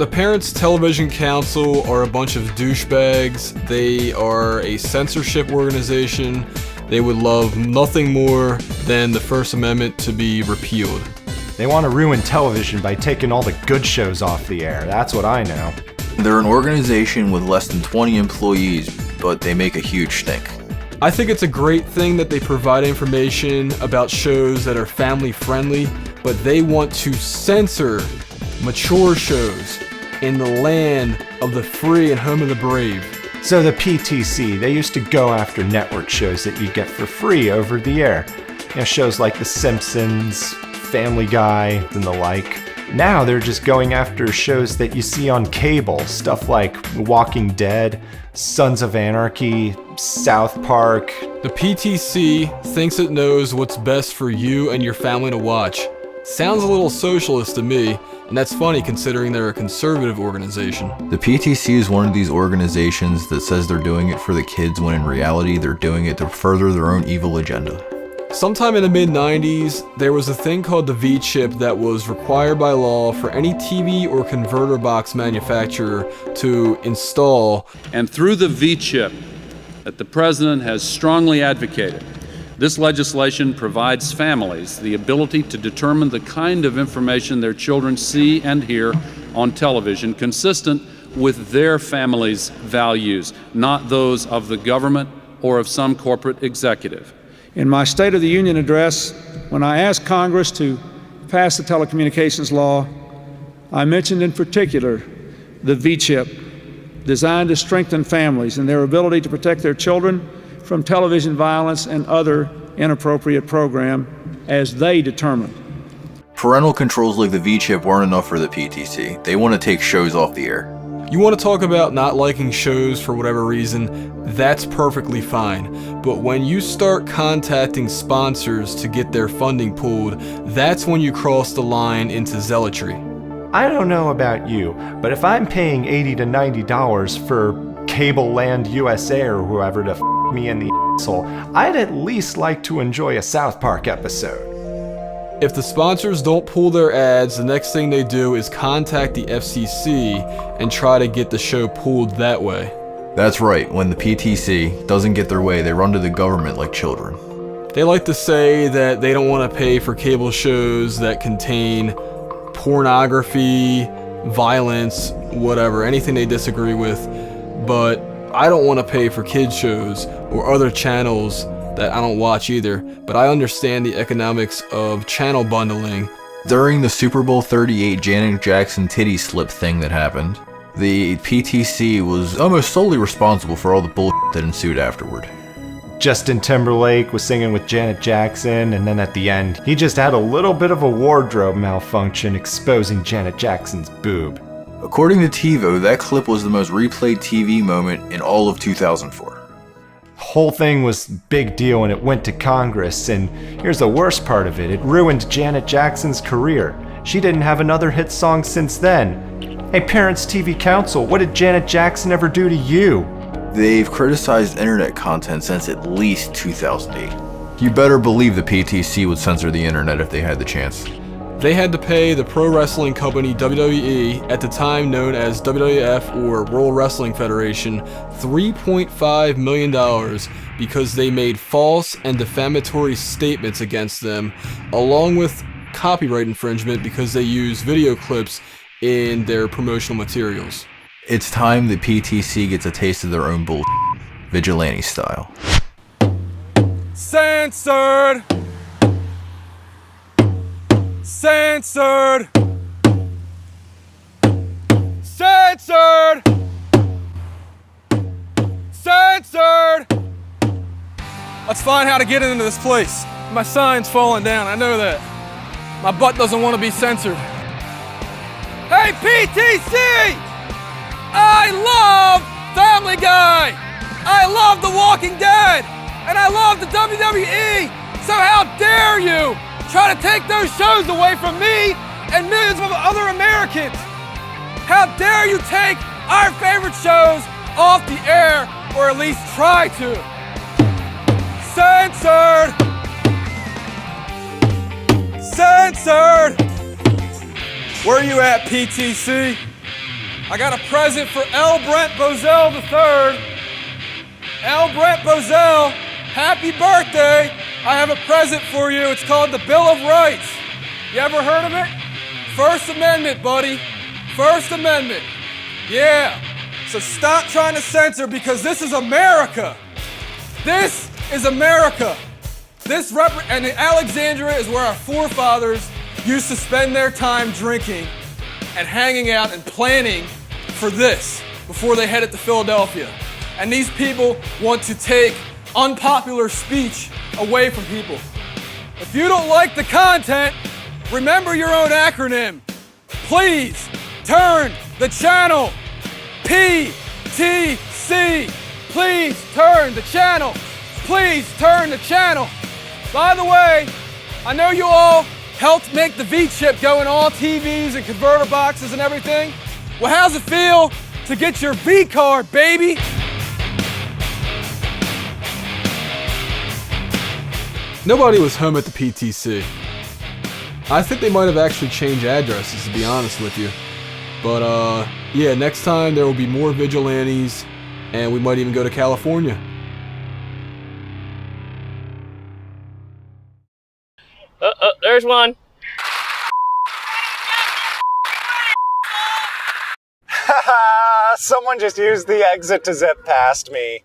The Parents Television Council are a bunch of douchebags. They are a censorship organization. They would love nothing more than the First Amendment to be repealed. They want to ruin television by taking all the good shows off the air. That's what I know. They're an organization with less than 20 employees, but they make a huge stink. I think it's a great thing that they provide information about shows that are family friendly, but they want to censor mature shows in the land of the free and home of the brave. So the PTC, they used to go after network shows that you get for free over the air. You know, shows like The Simpsons, Family Guy, and the like. Now they're just going after shows that you see on cable, stuff like Walking Dead, Sons of Anarchy, South Park. The PTC thinks it knows what's best for you and your family to watch. Sounds a little socialist to me, and that's funny considering they're a conservative organization. The PTC is one of these organizations that says they're doing it for the kids when in reality they're doing it to further their own evil agenda. Sometime in the mid-90s, there was a thing called the V-chip that was required by law for any TV or converter box manufacturer to install. And through the V-chip that the President has strongly advocated, this legislation provides families the ability to determine the kind of information their children see and hear on television consistent with their family's values, not those of the government or of some corporate executive. In my State of the Union address, when I asked Congress to pass the telecommunications law, I mentioned in particular the V-chip, designed to strengthen families and their ability to protect their children from television violence and other inappropriate program as they determine. Parental controls like the V-chip weren't enough for the PTC. They want to take shows off the air. You want to talk about not liking shows for whatever reason, that's perfectly fine. But when you start contacting sponsors to get their funding pulled, that's when you cross the line into zealotry. I don't know about you, but if I'm paying $80 to $90 for Cable Land USA or whoever to f me in the asshole, I'd at least like to enjoy a South Park episode. If the sponsors don't pull their ads, the next thing they do is contact the FCC and try to get the show pulled that way. That's right, when the PTC doesn't get their way, they run to the government like children. They like to say that they don't want to pay for cable shows that contain pornography, violence, whatever, anything they disagree with, but I don't want to pay for kids shows or other channels that I don't watch either, but I understand the economics of channel bundling. During the Super Bowl 38 Janet Jackson titty slip thing that happened, the PTC was almost solely responsible for all the bullshit that ensued afterward. Justin Timberlake was singing with Janet Jackson, and then at the end, he just had a little bit of a wardrobe malfunction exposing Janet Jackson's boob. According to TiVo, that clip was the most replayed TV moment in all of 2004. Whole thing was big deal and it went to Congress, and here's the worst part of it ruined Janet Jackson's career. She didn't have another hit song since then. Hey, Parents TV Council, what did Janet Jackson ever do to you? They've criticized internet content since at least 2008. You better believe the PTC would censor the internet if they had the chance. They had to pay the pro wrestling company WWE, at the time known as WWF or World Wrestling Federation, $3.5 million because they made false and defamatory statements against them, along with copyright infringement because they used video clips in their promotional materials. It's time the PTC gets a taste of their own bullshit, vigilante style. Censored! Censored! Censored! Censored! Let's find how to get into this place. My sign's falling down, I know that. My butt doesn't want to be censored. Hey, PTC! I love Family Guy! I love The Walking Dead! And I love the WWE! So how dare you try to take those shows away from me and millions of other Americans? How dare you take our favorite shows off the air, or at least try to? Censored! Censored! Where are you at, PTC? I got a present for Brent Bozell III. Brent Bozell, happy birthday. I have a present for you. It's called the Bill of Rights. You ever heard of it? First Amendment, buddy. First Amendment. Yeah. So stop trying to censor because this is America. This is America. And Alexandria is where our forefathers used to spend their time drinking and hanging out and planning for this before they headed to Philadelphia. And these people want to take unpopular speech away from people. If you don't like the content, remember your own acronym. Please turn the channel. PTC. Please turn the channel. Please turn the channel. By the way, I know you all helped make the V-chip go in all TVs and converter boxes and everything. Well, how's it feel to get your V-card, baby? Nobody was home at the PTC. I think they might have actually changed addresses, to be honest with you. But, yeah, next time there will be more vigilantes, and we might even go to California. There's one. Someone just used the exit to zip past me.